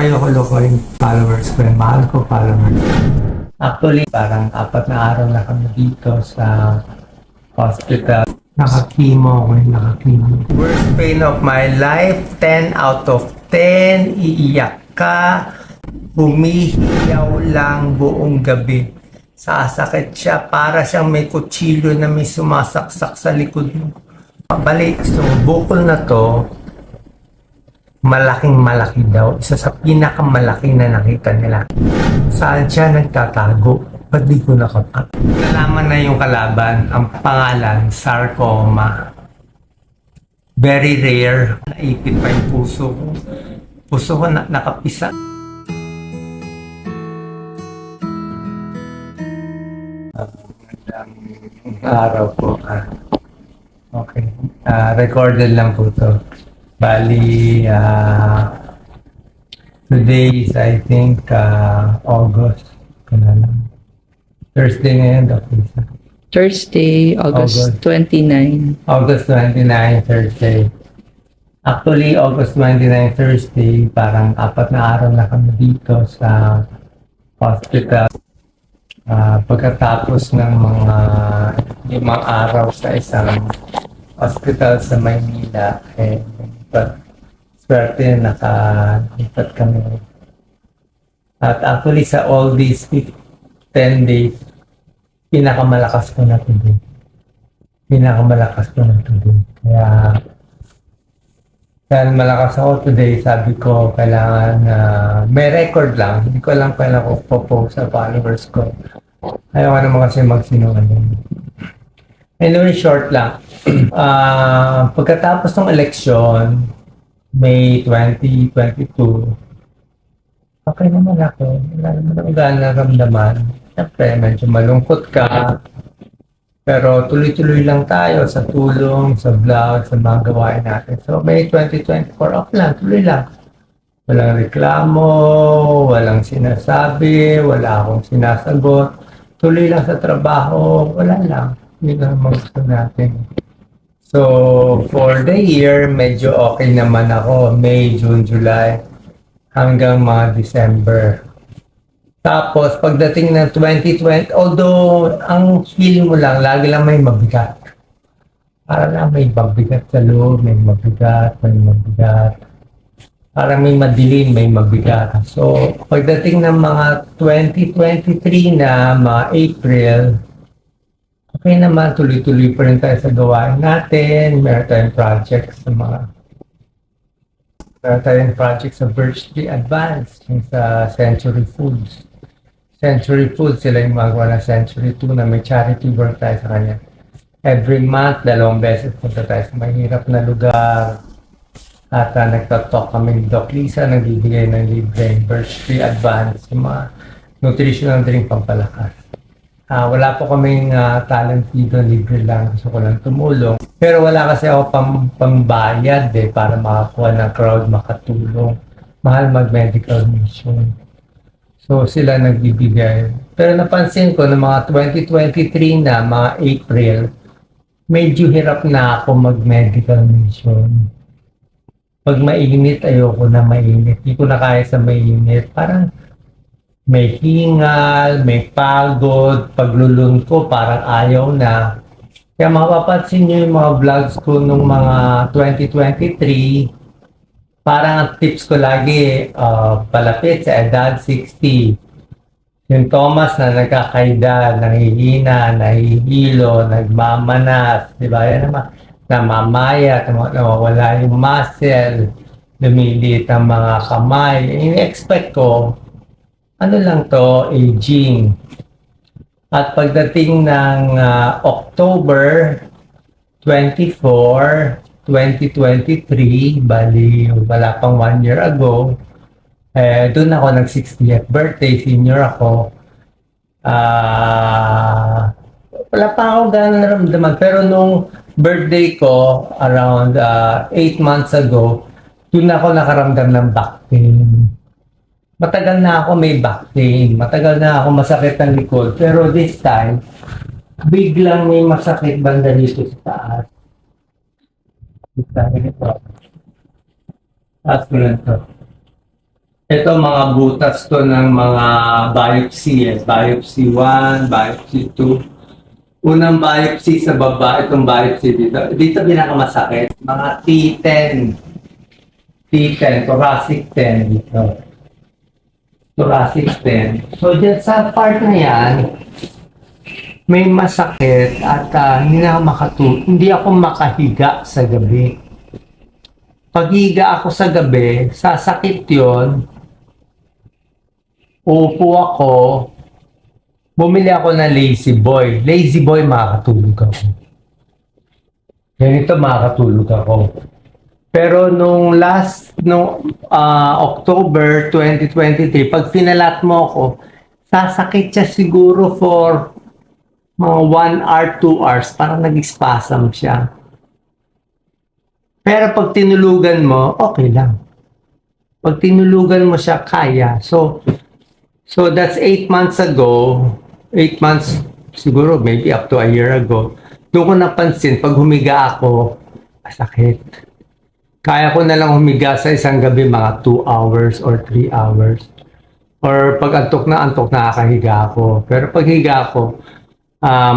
kayo kulukoy followers ko, yung mahal ko followers. Actually, parang 4 na araw na kami dito sa hospital. Nakakimo ako, nakakimo. Worst pain of my life, 10 out of 10, iiyak ka, humihiyaw lang buong gabi. Sasakit siya, para siyang may kutsilyo na may sumasaksak sa likod mo. Balik, so bukol na to, malaking malaki daw. Isa sa pinakamalaki na nakita nila. Saan siya nagtatago? Ba't di ko nakapat? Nalaman na yung kalaban, ang pangalan, sarcoma. Very rare. Naipit pa yung puso ko. Puso ko nakapisa. Araw po. Okay. Recorded lang po to. Bali, today is I think August. Thursday ngayon, Thursday, August 29. August 29, Thursday. Actually, August 29, Thursday, parang 4 na araw na kami dito sa hospital. Pagkatapos ng mga 5 araw sa isang hospital sa Maynila, swerte nakalipat kami. At actually sa all these 10 days, pinakamalakas ko na today. Pinakamalakas ko na today. Kaya, dahil malakas ako today, sabi ko, kailangan may record lang. Hindi ko alam kailan ko po-post sa followers ko. Ayaw ko naman kasi magsinungaling. Anyway, short lang. Pagkatapos ng eleksyon, May 2022, okay naman ako. Wala naman ako gano'n naramdaman. Siyempre, medyo malungkot ka. Pero tuloy-tuloy lang tayo sa tulong, sa vlog, sa mga gawain natin. So, May 2024, okay lang, tuloy lang. Walang reklamo, walang sinasabi, wala akong sinasagot. Tuloy lang sa trabaho, wala lang. Hindi lang gusto natin. So, for the year, medyo okay naman ako. May, June, July, hanggang mga December. Tapos, pagdating ng 2020, although ang feel mo lang, lagi lang may mabigat. Parang lang may mabigat sa loob, may mabigat, may mabigat. Parang may madilim, may mabigat. So, pagdating ng mga 2023 na, mga April, okay naman, tuloy-tuloy pa rin tayo sa gawain natin. Meron tayong project sa Birchtree Advance, yung sa Century Foods. Century Foods, sila yung magawa ng Century 2 na may charity work tayo sa kanya. Every month, 2 beses punta tayo sa mahirap na lugar. At nagtatalk kami ni Doc Lisa, nagbibigay ng libre Birchtree Advance, yung mga nutritional drink pampalakas. Wala po kaming talent dito, libre lang, gusto ko lang tumulong. Pero wala kasi ako pambayad para makakuha ng crowd, makatulong. Mahal mag-medical mission. So sila nagbibigay. Pero napansin ko na mga 2023 na, mga April, medyo hirap na ako mag-medical mission. Pag mainit, ayoko na mainit. Hindi ko na kaya sa mainit. Parang may hingal, may pagod, paglulun ko, parang ayaw na. Kaya mapapansin nyo yung mga vlogs ko nung mga 2023, parang ang tips ko lagi, palapit sa edad 60. Yung Thomas na nagkakaida, nangihina, nahihilo, nagmamanas, di ba? Yan naman, namamaya, nawawala yung muscle, lumilit ang mga kamay. In-expect ko, ano lang to, aging. At pagdating ng October 24, 2023, bali wala pang 1 year ago, doon ako nag 60th birthday, senior ako. Wala pa ako gano'n naramdaman, pero nung birthday ko, around 8 months ago, doon ako nakaramdam ng back pain. Matagal na ako may back pain, matagal na ako masakit ang likod, pero this time, biglang may masakit banda dito sa taas. Taas ko lang to. Ito mga butas to ng mga biopsy. Biopsy 1, biopsy 2. Unang biopsy sa baba, itong biopsy dito. Dito pinakamasakit. Mga T10. T10, thoracic 10 dito. Thoracic 10. So, dyan sa part na yan, may masakit at hindi ako makahiga sa gabi. Pag higa ako sa gabi, sasakit yon. Upo ako, bumili ako ng Lazy Boy. Lazy Boy, makakatulog ako. Ganito, makakatulog ako. Pero nung October 2023, pag finalat mo ako, sasakit siya siguro for mga 1 hour, 2 hours, parang nag-spasm siya. Pero pag tinulugan mo, okay lang. Pag tinulugan mo siya, kaya. So that's 8 months ago, 8 months, siguro maybe up to a year ago, doon ko napansin, pag humiga ako, masakit. Kaya ko na lang humiga sa isang gabi mga 2 hours or 3 hours. Or pag antok na nakakahiga ako. Pero pag higa ako,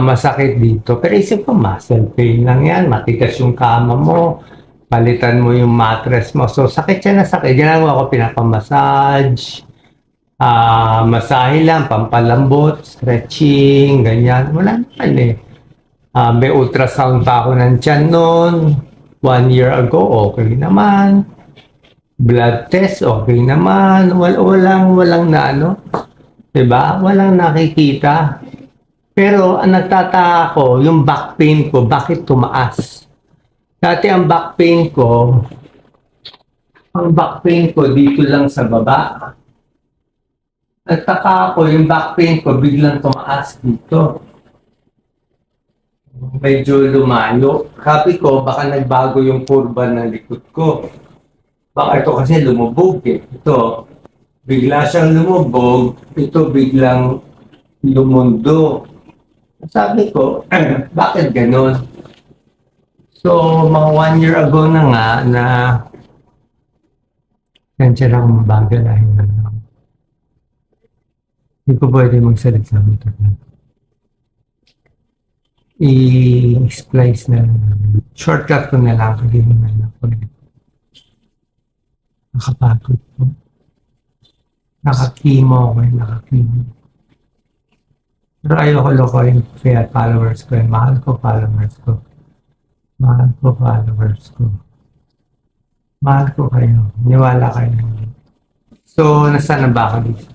masakit dito. Pero isip ko, muscle pain lang yan. Matigas yung kama mo. Palitan mo yung mattress mo. So, sakit siya na sakit. Ginagawa ko, pinapamassage. Masahe lang, pampalambot, stretching, ganyan. Wala naman eh. May ultrasound pa ako ng tiyan noon. 1 year ago, okay naman. Blood test, okay naman. Walang na ano. Diba? Walang nakikita. Pero ang nagtataka ko, yung back pain ko, bakit tumaas? Dati ang back pain ko dito lang sa baba. Nagtaka ako, yung back pain ko biglang tumaas dito. Medyo lumayo. Sabi ko, baka nagbago yung kurba ng likod ko. Baka ito kasi lumubog eh. Ito, bigla siyang lumubog. Ito biglang lumundo. Sabi ko, bakit ganon? So, mga 1 year ago na nga na nandiyan lang mabagal ay hindi ko pwede magsalita nito. I-splice na shortcut ko na lang hindi naman ako nakapagod po. Nakakimo ako nakakimo. Pero ayoko lokohin kaya followers ko. Mahal ko followers ko. Mahal ko followers ko. Mahal ko kayo. Niwala kayo. So, nasaan na ba ako dito?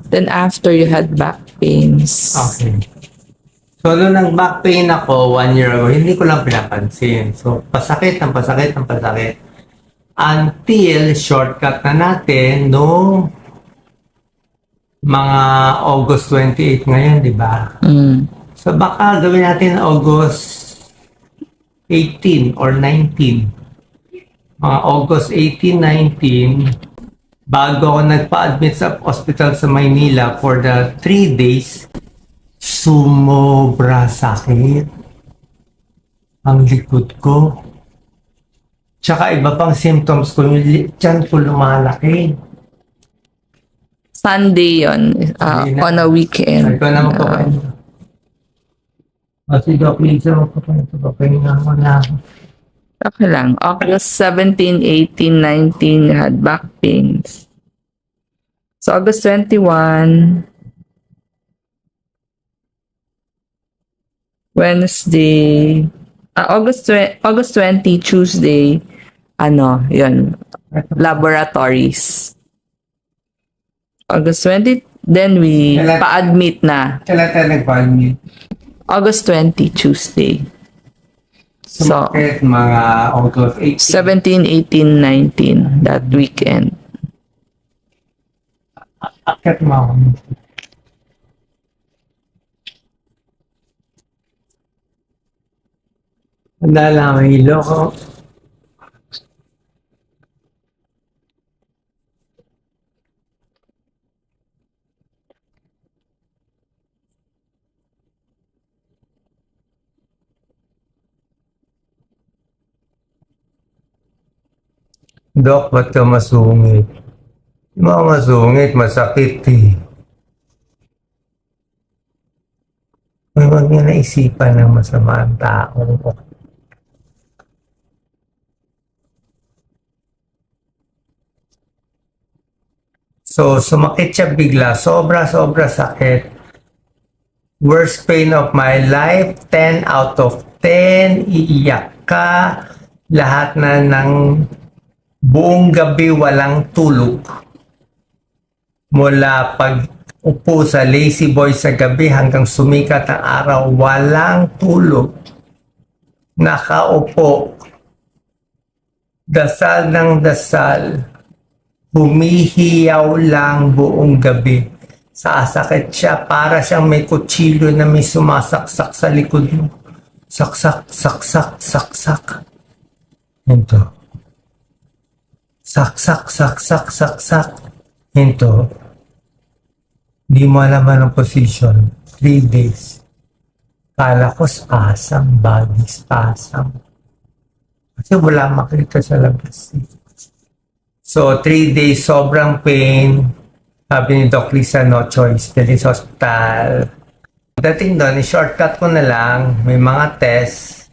Then after you had back pains. Okay. So, nung nag-back pain ako 1 year ago, hindi ko lang pinapansin. So, pasakit. Until shortcut na natin no mga August 28 ngayon, di ba? So, baka gawin natin August 18 or 19. Mga August 18, 19, bago ako nagpa-admit sa hospital sa Maynila for the 3 days, sumobra sakit ang likod ko. Tsaka iba pang symptoms ko, yung tiyan ko lumalaki. Sunday yon on a weekend. Ikaw naman po kayo. Si Doc Lisa, magpapahinga ako na ako. Okay lang. August 17, 18, 19, you had back pains. So August 21, Wednesday, August 20, Tuesday, yun, laboratories. August 20, then we pa-admit na. Kailan tayo nag-admit? August 20, Tuesday. Sumakit mga August 18. 17, 18, 19, that weekend. Akit mo ako. Handa lang ang hilo ko. Dok, ba't ka masungit? Mga masungit, masakit eh. Huwag niya naisipan ng masama ang tao. So, sumakit siya bigla. Sobra-sobra sakit. Worst pain of my life, 10 out of 10. Iiyak ka. Lahat na ng buong gabi walang tulog. Mula pag upo sa lazy boy sa gabi hanggang sumikat ang araw, walang tulog. Nakaupo. Dasal ng dasal. Humihiyaw lang buong gabi. Sasakit siya para siyang may kutsilyo na may sumasaksak sa likod mo. Saksak, saksak, saksak. Ito. Saksak, saksak, saksak. Ito. Di mo alam anong position. 3 days. Kala ko spasm, body spasm. Kasi wala makita sa labas. So, 3 days, sobrang pain. Sabi ni Doc Lisa, no choice. Dali sa hospital. Dating doon, shortcut ko na lang. May mga test.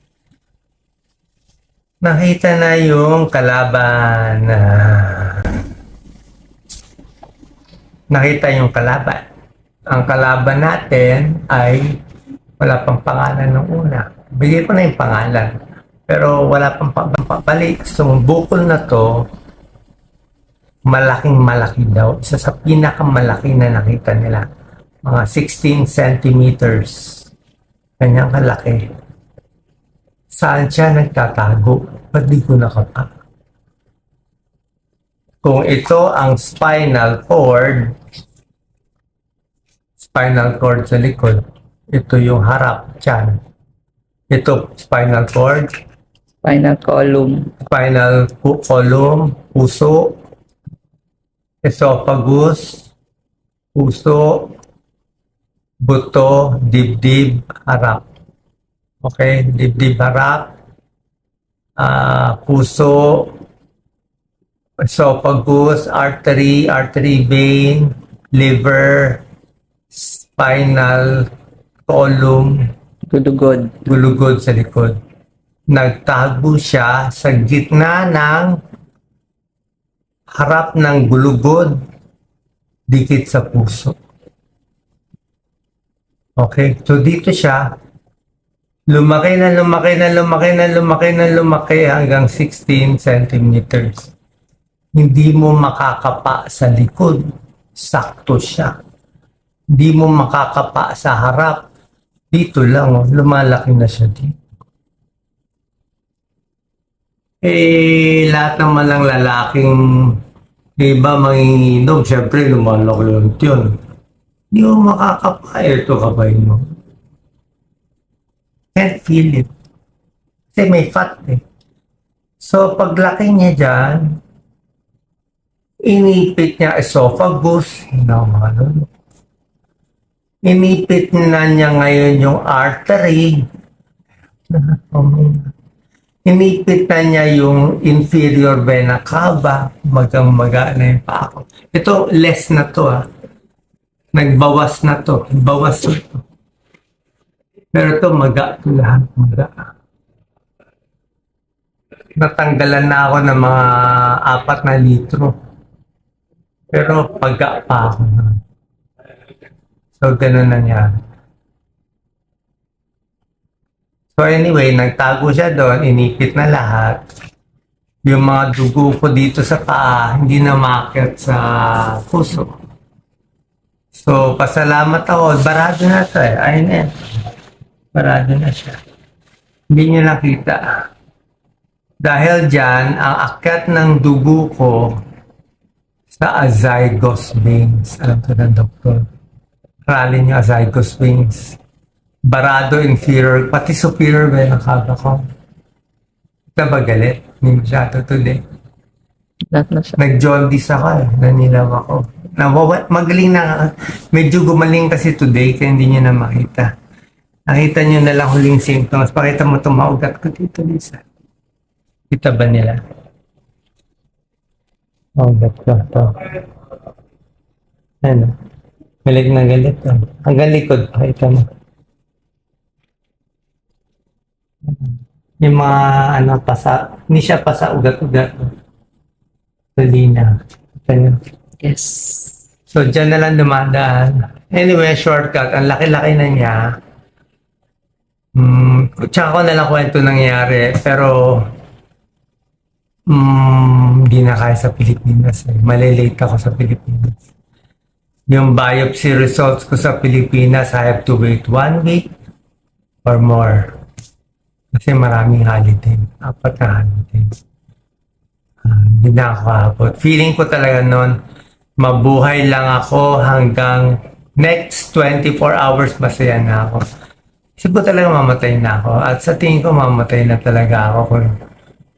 Nakita na yung kalaban. Nakita yung kalaban. Ang kalaban natin ay wala pang pangalan ng una. Bigay ko na yung pangalan. Pero wala pang balik. So, bukol na to, malaking malaki daw. Isa sa pinakamalaki na nakita nila. Mga 16 centimeters. Kanyang kalaki. Saan siya nagtatago? Ba't di ko nakapa? Kung ito ang spinal cord sa likod, ito yung harap, tiyan. Ito, spinal cord, Spinal column. puso, esophagus, puso, buto, dibdib, harap. Okay, dibdib, harap, puso, esophagus, artery vein, liver, spinal column, gulugod sa likod. Nagtago siya sa gitna ng harap ng gulugod, dikit sa puso. Okay, so dito siya, lumaki hanggang 16 centimeters. Hindi mo makakapa sa likod, sakto siya. Hindi mo makakapa sa harap, dito lang, lumalaki na siya dito. Lahat naman ng lalaking iba manginginom, syempre lumalaki yung tiyon. Hindi mo makakapa, ito kabay mo. Can't feel it. Kasi may fat eh. So, paglaki niya dyan, inipit niya esophagus, inipit na niya ngayon yung artery, inipit na niya yung inferior vena cava, magang-maga na yung pako. Ito, less na to Nagbawas na to. Bawas na to. Pero ito, maga to lahat. Maga. Natanggalan na ako ng mga 4 na litro. Pero paga pa ako na. So, ganun na niya. So anyway, nagtago siya doon, inipit na lahat. Yung mga dugo ko dito sa paa, hindi na maakyat sa puso. So, pasalamat ako. Barado na ito eh. Ayun eh. Barado na siya. Hindi niya nakita. Dahil dyan, ang akyat ng dugo ko sa azygos veins. Alam ko ng doktor. Rally niyo azygos veins. Barado inferior, pati superior vena cava ko. Ito ba galit? Hindi masyado today. Lahat na siya. Nag-jaundice ako nanilaw ako. Magaling na, medyo gumaling kasi today kaya hindi niya na makita. Nakita niyo na lang huling symptoms. Pakita mo itong maugat ko dito, Lisa. Kita ba nila? Oh, ko to. Ano? Galit na galit. Oh. Hanggang likod pa. Ito mo. Yung mga ano, hindi siya pasa ugat-ugat. Salina. Ito yun. Yes. So, dyan na lang dumadaan. Anyway, shortcut. Ang laki-laki na niya. Tsaka ko na lang kwento nangyari. Pero, hindi na kaya sa Pilipinas. Malilate ako sa Pilipinas. Yung biopsy results ko sa Pilipinas, I have to wait 1 week or more. Kasi maraming holiday. 4 na holiday. Hindi na ako abot. Feeling ko talaga noon, mabuhay lang ako hanggang next 24 hours masaya na ako. Isip ko talaga mamatay na ako. At sa tingin ko mamatay na talaga ako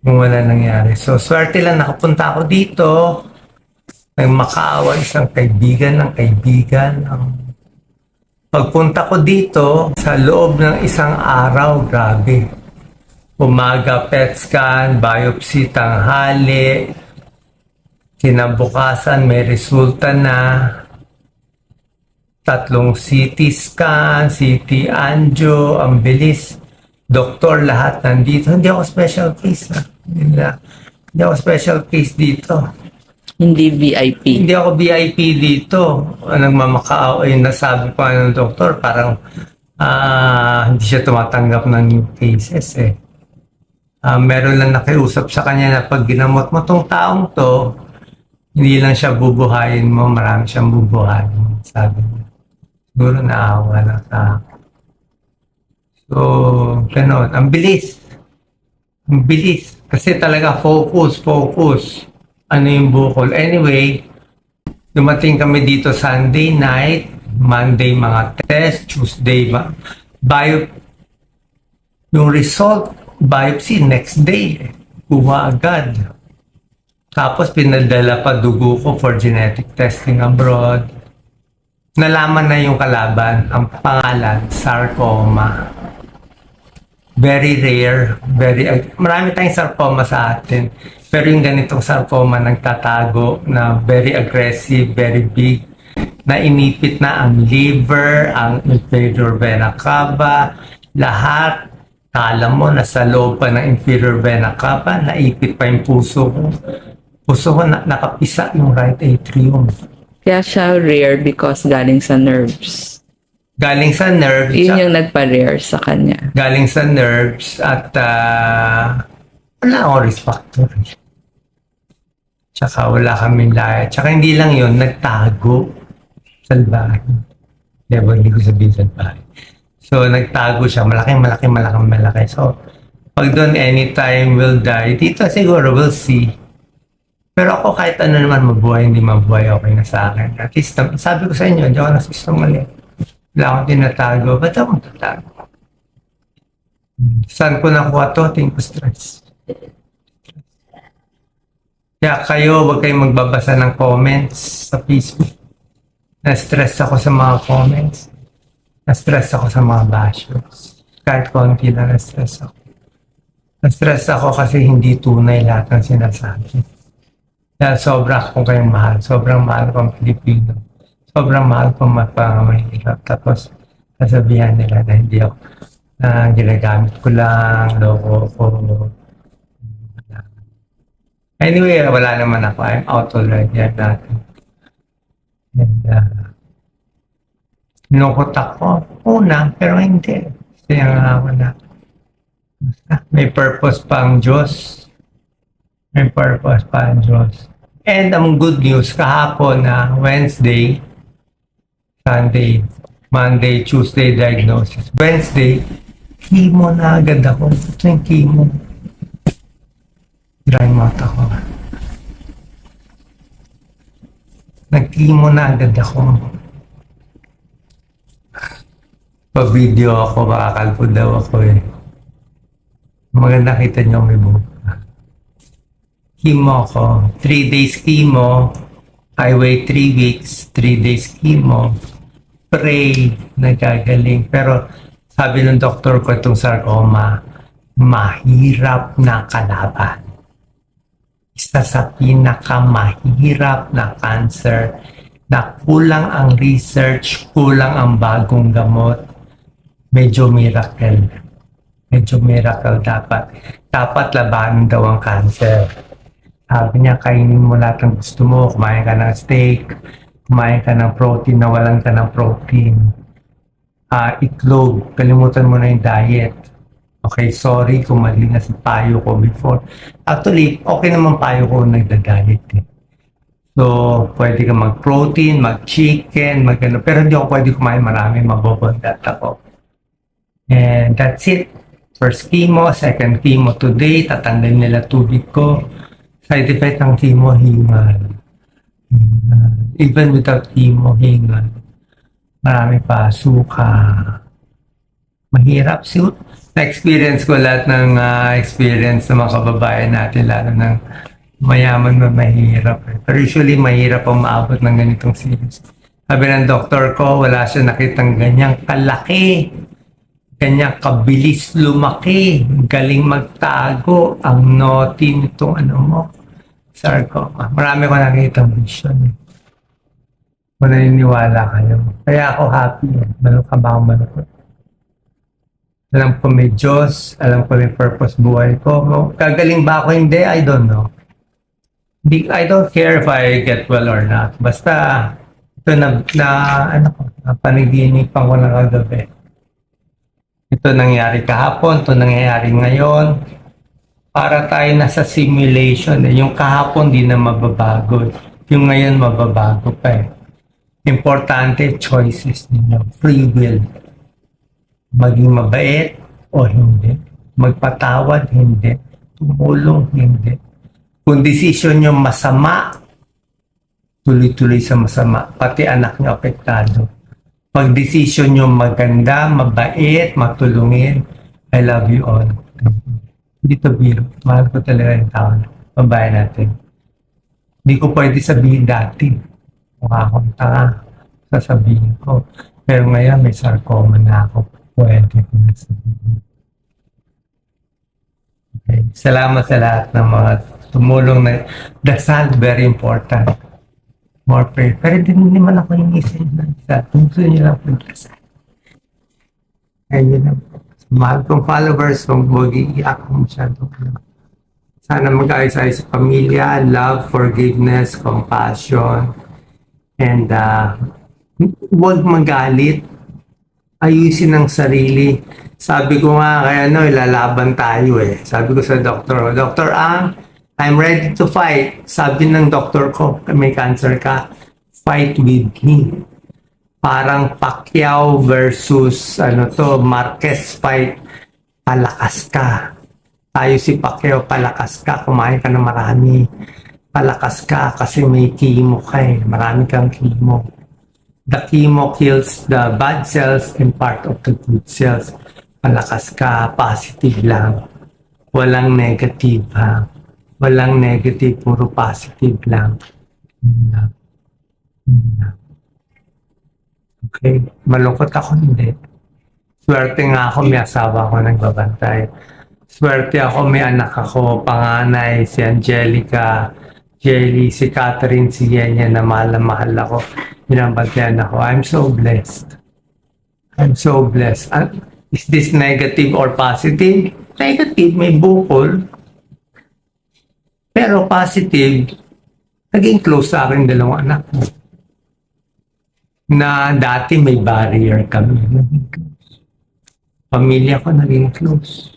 kung wala nangyari. So, swerte lang nakapunta ako dito. Nagmakaawa isang kaibigan ng kaibigan. Pagpunta ko dito, sa loob ng isang araw, grabe. Umaga, PET scan, biopsy, tanghali. Kinabukasan, may resulta na. 3 CT scan, CT angio, ang bilis. Doktor, lahat nandito. Hindi ako special case. Hindi ako special case dito. Hindi VIP. Hindi ako VIP dito. Nagmamakaaw, nasabi pa ng doktor, parang hindi siya tumatanggap ng new cases eh. Meron lang nakiusap sa kanya na pag ginamot mo tong taong to, hindi lang siya bubuhayin mo, marami siyang bubuhayin. Sabi niya. Siguro naawa lang sa akin. So, gano'n. Ang bilis. Ang bilis. Kasi talaga focus. Ano yung bukol. Anyway, dumating kami dito Sunday night, Monday mga test, Tuesday yung result, biopsy next day. Kuha agad. Tapos pinadala pa dugo ko for genetic testing abroad. Nalaman na yung kalaban, ang pangalan, sarcoma. Very rare, marami tayong sarcoma sa atin. Pero yung ganitong sarcoma nagtatago na very aggressive, very big, na inipit na ang liver, ang inferior vena cava, lahat. Kala mo, nasa loob pa ng inferior vena cava, naipit pa yung puso ko. Puso ko nakapisa yung right atrium. Kaya siya rare because galing sa nerves. Galing sa nerves. Yun yung nagpa-rare sa kanya. Galing sa nerves at wala akong risk factor. Tsaka wala kaming lahat. Tsaka hindi lang yun, nagtago. Salbahe. Never, hindi ko sabihin salbahe. So, nagtago siya. Malaki. So, pag doon anytime will die, dito siguro we'll see. Pero ako kahit ano naman mabuhay, hindi mabuhay, okay na sa akin. At least, sabi ko sa inyo, hindi ako nasusumalit. Wala akong tinatago. Ba't ako tatago? Saan ko nakuha to? Tingin ko stress. Kaya kayo, huwag kayong magbabasa ng comments sa Facebook. Na-stress ako sa mga comments. Na-stress ako sa mga bashers. Kahit konti na na-stress ako. Na-stress ako kasi hindi tunay lahat ng sinasabi. Dahil sobrang kayong mahal. Sobrang mahal kong Pilipino. Sobrang mahal kong mahirap. Tapos, sasabihan nila na hindi ako ginagamit ko lang, loko ko. Anyway, wala naman ako. I'm out already at natin. And, nilungkot ako. Una, pero hindi. Kasi ako na. May purpose pa ang Diyos. May purpose pa ang Diyos. And ang good news, kahapon na Wednesday, Sunday, Monday, Tuesday diagnosis. Wednesday, chemo na agad ako. Ito yung chemo. Dry mouth ako. Nag-chemo na agad ako. Pa-video ako, makakalpo daw ako eh. Maganda kita niyo may buka. Chemo ko. 3 days chemo. I wait 3 weeks. 3 days chemo. Pray. Nagagaling. Pero sabi ng doktor ko itong sarcoma, mahirap na kalaban. isa sa pinakamahirap na cancer na kulang ang research, kulang ang bagong gamot. Medyo miracle. Medyo miracle dapat. Dapat labanan daw ang cancer. Sabi niya, kainin mo lahat ng gusto mo. Kumain ka ng steak, kumain ka ng protein na walang ka ng protein. Itlog, kalimutan mo na yung diet. Okay, sorry kung mali na si payo ko before. Actually, okay naman payo ko nagda-diet eh. So, pwede ka mag-protein, mag-chicken, mag-ano. Pero hindi ako pwede kumain marami, mabobondat ako. And that's it. First chemo, second chemo today, tatanggalin nila tubig ko. Side effect ng chemo, hingal. Even without chemo, hingal. Marami pa, suka. Mahirap. Na-experience ko lahat ng experience ng mga kababayan natin, lalo ng mayaman na mahirap. Pero usually, mahirap ang maabot ng ganitong series. Sabi ng doktor ko, wala siya nakitang ganyang kalaki. Ganyang kabilis lumaki. Galing magtago. Ang naughty nitong sarcoma. Marami ko nakitang vision. Kung naniniwala kayo. Kaya ako happy. Malukha ba akong malukha? Alam ko may Diyos. Alam ko may purpose buhay ko. Gagaling ba ako? Hindi. I don't know. I don't care if I get well or not. Basta, ito panaginipan ko na kagabi. Ito nangyari kahapon, ito nangyayari ngayon. Para tayo nasa simulation. Yung kahapon di na mababago. Yung ngayon mababago pa eh. Importante, choices ninyo. Free will. Maging mabait o hindi. Magpatawad, hindi. Tumulong, hindi. Kung decision nyo masama, tuloy-tuloy sa masama. Pati anak nyo apektado. Pag decision nyo maganda, mabait, matulungin, I love you all. Hindi to biro. Mahal ko talaga yung tao. Babae natin. Hindi ko pwede sabihin dati. Mukha akong tanga. Sasabihin ko. Pero ngayon may sarcoma na ako. Pwede ko na sabihin. Okay. Salamat sa lahat ng mga tumulong na dasal, very important. More prayer. Pero hindi naman ako yung isa yun. Gusto nyo lang po dasal. Ayun na po. Mahal kong followers, kung mag-iiyak ko masyado. Sana mag-ayos-ayos sa pamilya, love, forgiveness, compassion, and huwag magalit. Ayusin ang sarili. Sabi ko nga, kaya ilalaban tayo eh. Sabi ko sa doktor, Dr. I'm ready to fight. Sabi ng doktor ko, may cancer ka, fight with me. Parang Pacquiao versus Marquez fight. Palakas ka. Tayo si Pacquiao, palakas ka. Kumain ka na marami. Palakas ka kasi may chemo ka eh. Marami kang chemo. The chemo kills the bad cells and part of the good cells. Palakas ka, positive lang. Walang negative ha. Walang negative, puro positive lang. Okay, malungkot ako hindi. Swerte nga ako, may asawa ako nagbabantay. Swerte ako, may anak ako, panganay, si Angelica, Jelly, si Catherine, si Yenya na mahal ako. Binabantayan ako. I'm so blessed. I'm so blessed. Is this negative or positive? Negative, may bukol. Pero positive, naging close sa akin dalawang anak ko. Na dati may barrier kami. Pamilya ko naging close.